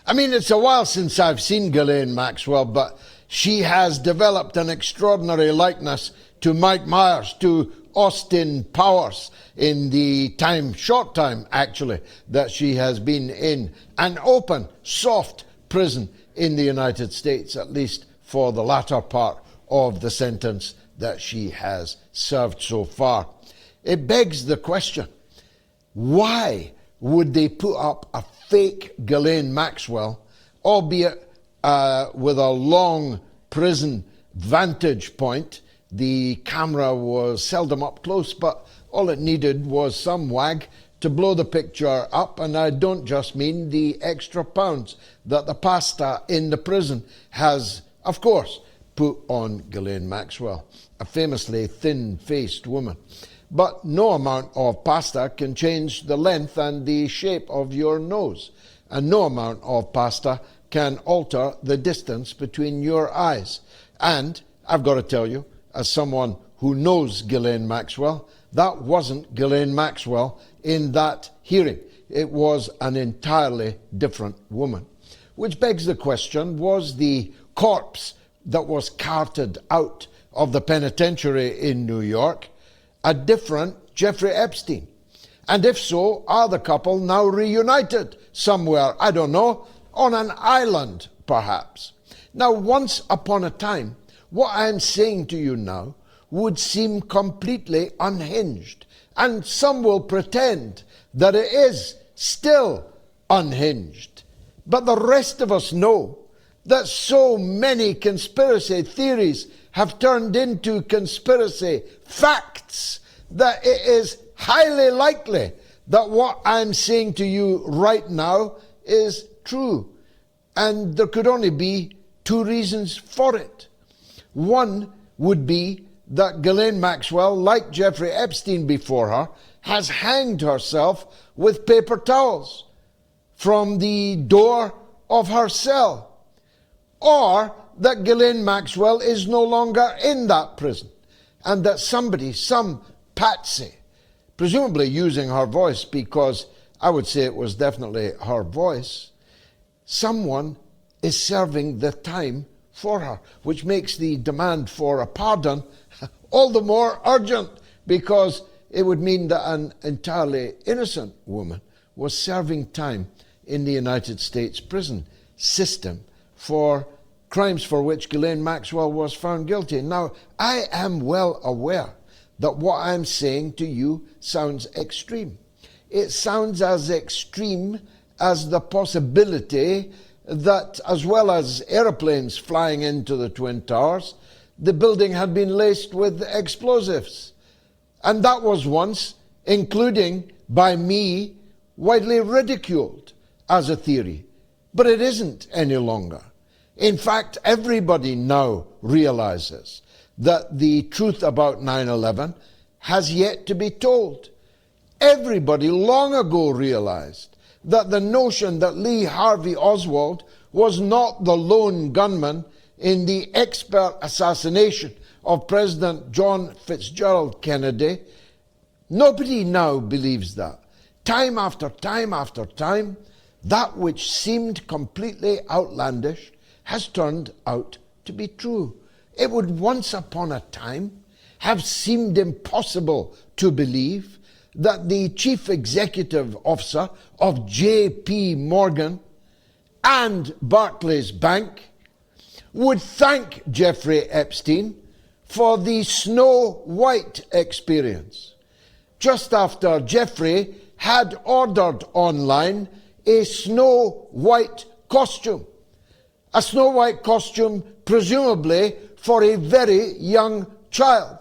I mean, it's a while since I've seen Ghislaine Maxwell, but she has developed an extraordinary likeness to Mike Myers, to Austin Powers, in the short time actually, that she has been in an open, soft prison in the United States, at least for the latter part of the sentence that she has served so far. It begs the question, why would they put up a fake Ghislaine Maxwell, albeit with a long prison vantage point? The camera was seldom up close, but all it needed was some wag to blow the picture up, and I don't just mean the extra pounds that the pasta in the prison has, of course, put on Ghislaine Maxwell, a famously thin-faced woman. But no amount of pasta can change the length and the shape of your nose, and no amount of pasta can alter the distance between your eyes. And I've got to tell you, as someone who knows Ghislaine Maxwell, that wasn't Ghislaine Maxwell in that hearing. It was an entirely different woman. Which begs the question, was the corpse that was carted out of the penitentiary in New York a different Jeffrey Epstein? And if so, are the couple now reunited somewhere, I don't know, on an island perhaps? Now, once upon a time, what I'm saying to you now would seem completely unhinged, and some will pretend that it is still unhinged. But the rest of us know that so many conspiracy theories have turned into conspiracy facts that it is highly likely that what I'm saying to you right now is true. And there could only be two reasons for it. One would be that Ghislaine Maxwell, like Jeffrey Epstein before her, has hanged herself with paper towels from the door of her cell. Or that Ghislaine Maxwell is no longer in that prison, and that somebody, some patsy, presumably using her voice, because I would say it was definitely her voice, someone is serving the time for her, which makes the demand for a pardon all the more urgent, because it would mean that an entirely innocent woman was serving time in the United States prison system for crimes for which Ghislaine Maxwell was found guilty. Now, I am well aware that what I'm saying to you sounds extreme. It sounds as extreme as the possibility that, as well as aeroplanes flying into the Twin Towers, the building had been laced with explosives. And that was once, including by me, widely ridiculed as a theory. But it isn't any longer. In fact, everybody now realizes that the truth about 9/11 has yet to be told. Everybody long ago realized that the notion that Lee Harvey Oswald was not the lone gunman in the expert assassination of President John Fitzgerald Kennedy, nobody now believes that. Time after time after time, that which seemed completely outlandish has turned out to be true. It would once upon a time have seemed impossible to believe that the chief executive officer of J.P. Morgan and Barclays Bank would thank Jeffrey Epstein for the Snow White experience, just after Jeffrey had ordered online a Snow White costume. A Snow White costume, presumably for a very young child.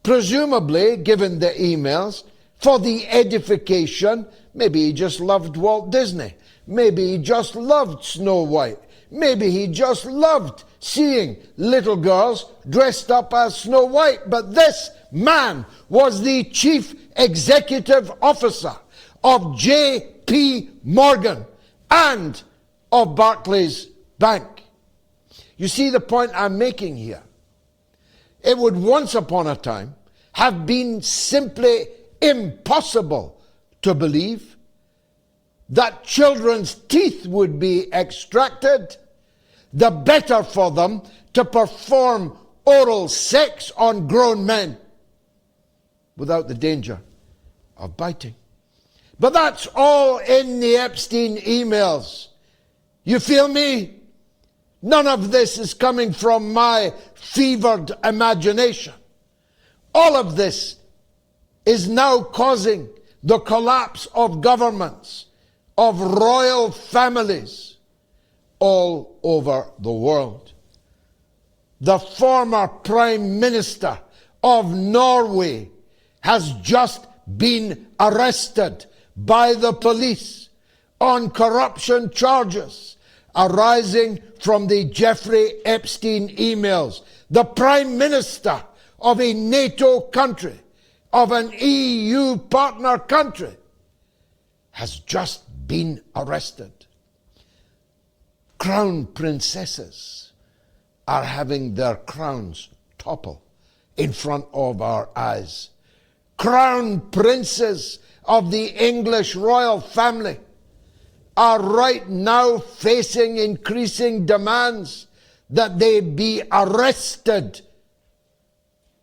Presumably, given the emails, for the edification, maybe he just loved Walt Disney. Maybe he just loved Snow White. Maybe he just loved seeing little girls dressed up as Snow White. But this man was the chief executive officer of J.P. Morgan and of Barclays Bank. You see the point I'm making here? It would once upon a time have been simply impossible to believe that children's teeth would be extracted, the better for them to perform oral sex on grown men without the danger of biting. But that's all in the Epstein emails. You feel me? None of this is coming from my fevered imagination. All of this is now causing the collapse of governments, of royal families all over the world. The former Prime Minister of Norway has just been arrested by the police on corruption charges arising from the Jeffrey Epstein emails. The Prime Minister of a NATO country, of an EU partner country, has just been arrested. Crown princesses are having their crowns topple in front of our eyes. Crown princes of the English royal family are right now facing increasing demands that they be arrested.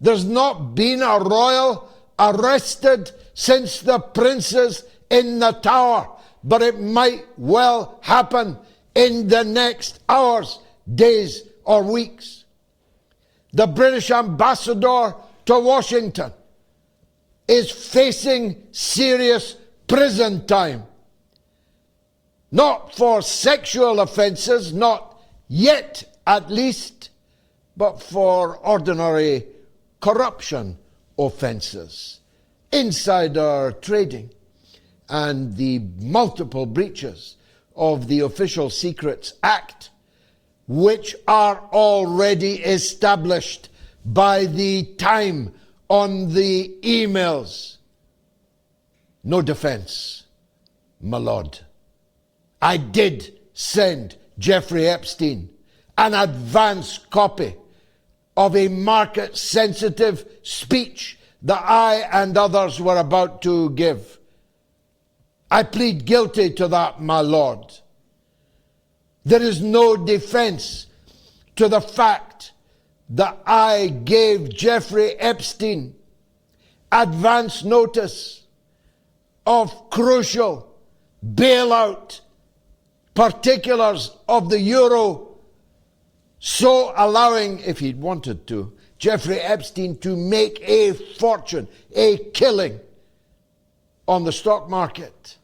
There's not been a royal arrested since the princes in the Tower, but it might well happen in the next hours, days, or weeks. The British ambassador to Washington is facing serious prison time. Not for sexual offences, not yet at least, but for ordinary corruption offences, insider trading, and the multiple breaches of the Official Secrets Act, which are already established by the time on the emails. No defence, my lord. I did send Jeffrey Epstein an advance copy of a market-sensitive speech that I and others were about to give. I plead guilty to that, my lord. There is no defence to the fact that I gave Jeffrey Epstein advance notice of crucial bailout particulars of the euro, so allowing, if he'd wanted to, Jeffrey Epstein to make a fortune, a killing on the stock market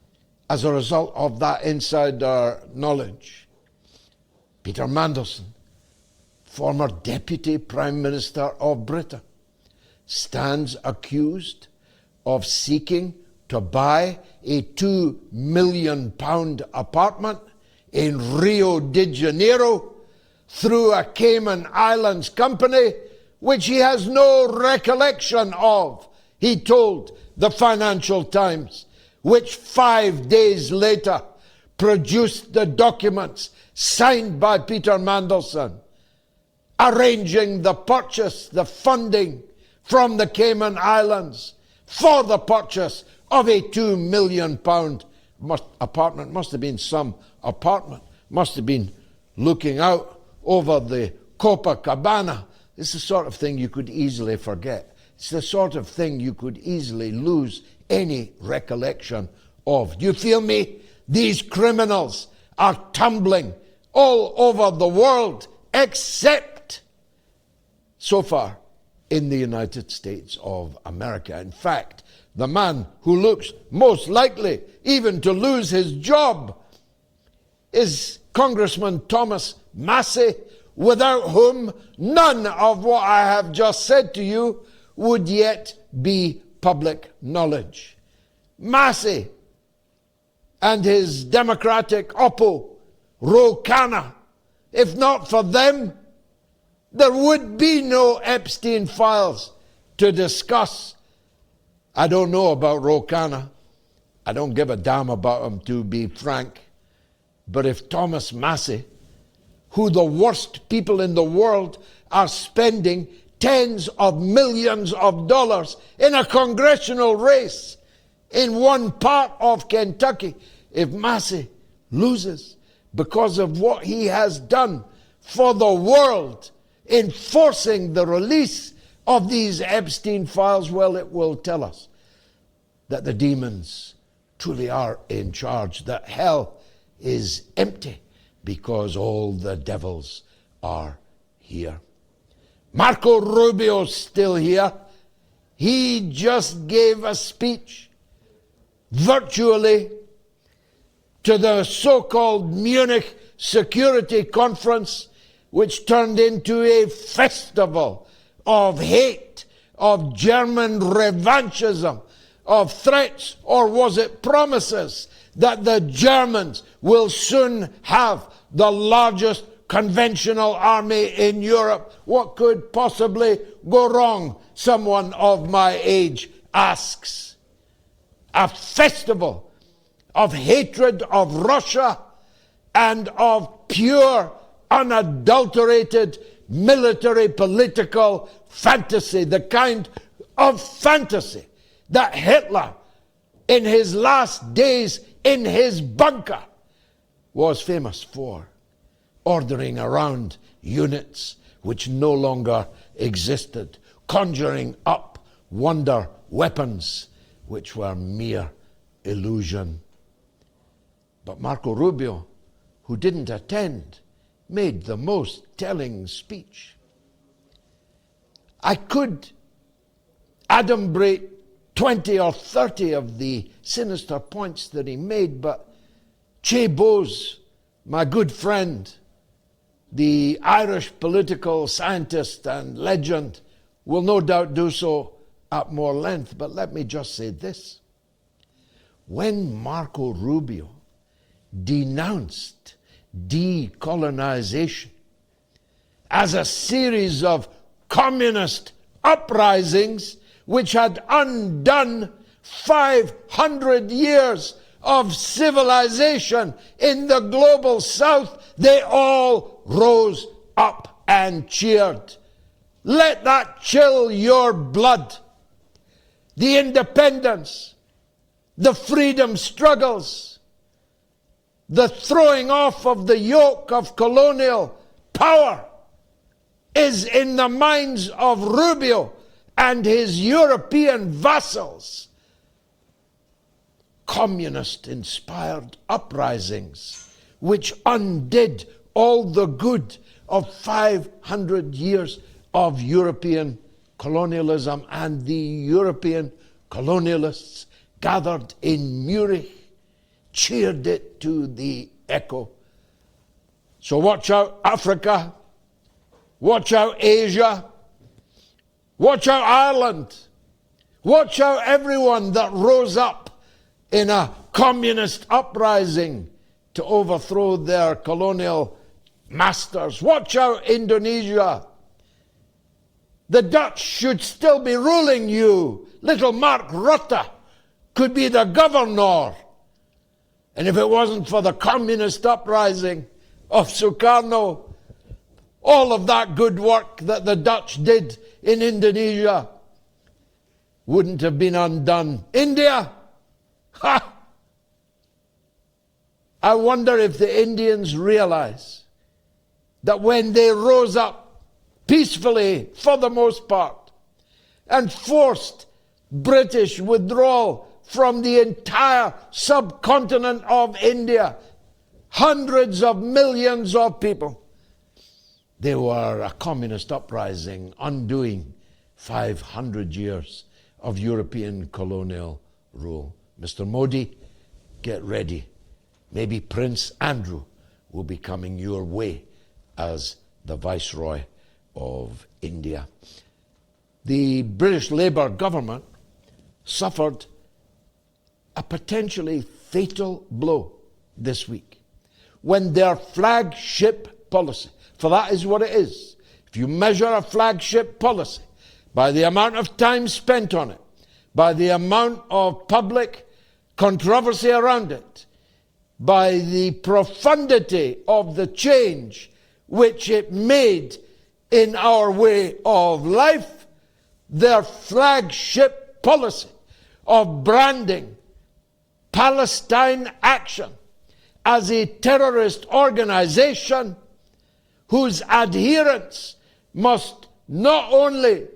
as a result of that insider knowledge. Peter Mandelson, former Deputy Prime Minister of Britain, stands accused of seeking to buy a £2 million apartment in Rio de Janeiro through a Cayman Islands company which he has no recollection of, he told the Financial Times, which 5 days later produced the documents signed by Peter Mandelson, arranging the purchase, the funding from the Cayman Islands for the purchase of a £2 million apartment. Must have been some apartment. Must have been looking out over the Copacabana. It's the sort of thing you could easily forget. It's the sort of thing you could easily lose any recollection of. Do you feel me? These criminals are tumbling all over the world, except so far in the United States of America. In fact, the man who looks most likely even to lose his job is Congressman Thomas Massie, without whom none of what I have just said to you would yet be public knowledge. Massie and his Democratic oppo, Ro Khanna, if not for them, there would be no Epstein files to discuss. I don't know about Ro Khanna. I don't give a damn about him, to be frank. But if Thomas Massie, who the worst people in the world are spending tens of millions of dollars in a congressional race in one part of Kentucky, if Massie loses because of what he has done for the world in forcing the release of these Epstein files, well, it will tell us that the demons truly are in charge, that hell is empty because all the devils are here. Marco Rubio's still here. He just gave a speech virtually to the so-called Munich Security Conference, which turned into a festival of hate, of German revanchism, of threats, or was it promises that the Germans will soon have the largest conventional army in Europe? What could possibly go wrong, someone of my age asks. A festival of hatred of Russia and of pure, unadulterated military political fantasy, the kind of fantasy that Hitler, in his last days in his bunker, was famous for, ordering around units which no longer existed, conjuring up wonder weapons which were mere illusion. But Marco Rubio, who didn't attend, made the most telling speech. I could adumbrate 20 or 30 of the sinister points that he made, but Che Bose, my good friend, the Irish political scientist and legend, will no doubt do so at more length. But let me just say this. When Marco Rubio denounced decolonization as a series of communist uprisings which had undone 500 years of civilization in the global south, they all rose up and cheered. Let that chill your blood. The independence, the freedom struggles, the throwing off of the yoke of colonial power is in the minds of Rubio and his European vassals communist-inspired uprisings which undid all the good of 500 years of European colonialism, and the European colonialists gathered in Munich cheered it to the echo. So watch out, Africa. Watch out, Asia. Watch out, Ireland. Watch out, everyone that rose up in a communist uprising to overthrow their colonial masters. Watch out, Indonesia. The Dutch should still be ruling you. Little Mark Rutte could be the governor. And if it wasn't for the communist uprising of Sukarno, all of that good work that the Dutch did in Indonesia wouldn't have been undone. India? Ha! I wonder if the Indians realize that when they rose up peacefully, for the most part, and forced British withdrawal from the entire subcontinent of India, hundreds of millions of people, they were a communist uprising, undoing 500 years of European colonial rule. Mr. Modi, get ready. Maybe Prince Andrew will be coming your way as the Viceroy of India. The British Labour government suffered a potentially fatal blow this week when their flagship policy, for that is what it is. If you measure a flagship policy by the amount of time spent on it, by the amount of public controversy around it, by the profundity of the change which it made in our way of life, their flagship policy of branding Palestine Action as a terrorist organization whose adherents must not only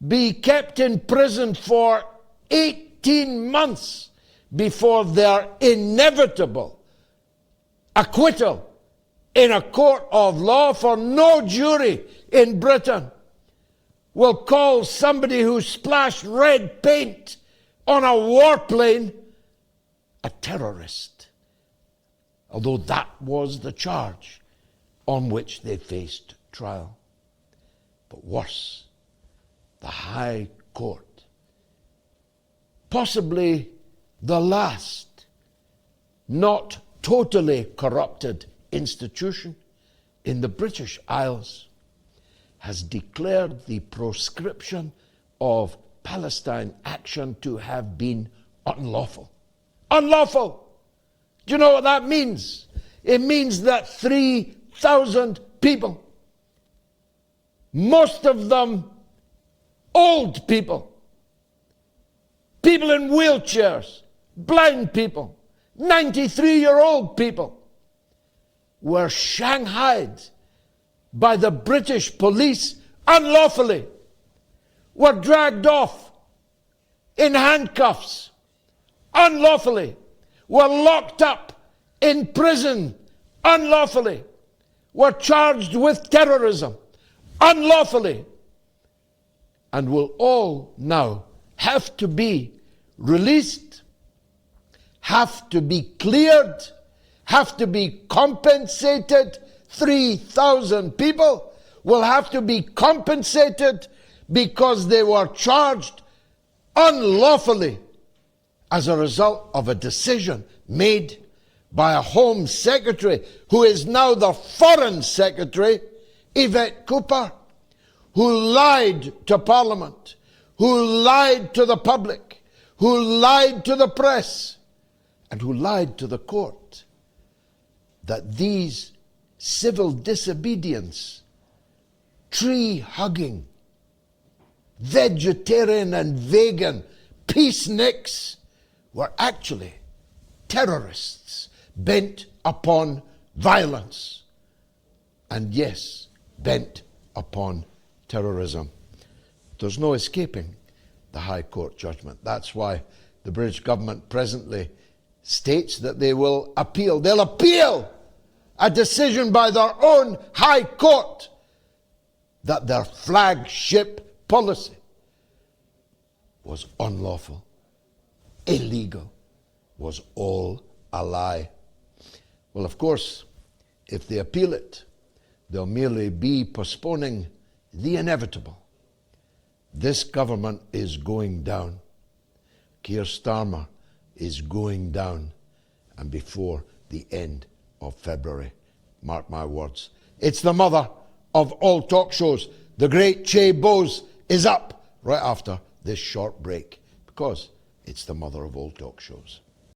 be kept in prison for 18 months before their inevitable acquittal in a court of law, for no jury in Britain will call somebody who splashed red paint on a warplane a terrorist, although that was the charge on which they faced trial. But worse, the High Court, possibly the last not totally corrupted institution in the British Isles, has declared the proscription of Palestine Action to have been unlawful. Unlawful! Do you know what that means? It means that 3,000 people, most of them old people, people in wheelchairs, blind people, 93-year-old people, were shanghaied by the British police unlawfully, were dragged off in handcuffs unlawfully, were locked up in prison unlawfully, were charged with terrorism unlawfully, and will all now have to be released, have to be cleared, have to be compensated. 3,000 people will have to be compensated because they were charged unlawfully as a result of a decision made by a Home Secretary who is now the Foreign Secretary, Yvette Cooper, who lied to Parliament, who lied to the public, who lied to the press, and who lied to the court, that these civil disobedience, tree-hugging, vegetarian and vegan peaceniks were actually terrorists bent upon violence, and yes, bent upon terrorism. There's no escaping the High Court judgment. That's why the British government presently states that they will appeal. They'll appeal a decision by their own High Court that their flagship policy was unlawful, illegal, was all a lie. Well, of course, if they appeal it, they'll merely be postponing the inevitable. This government is going down. Keir Starmer is going down, and before the end of February. Mark my words. It's the mother of all talk shows. The great Che Bose is up right after this short break, because it's the mother of all talk shows.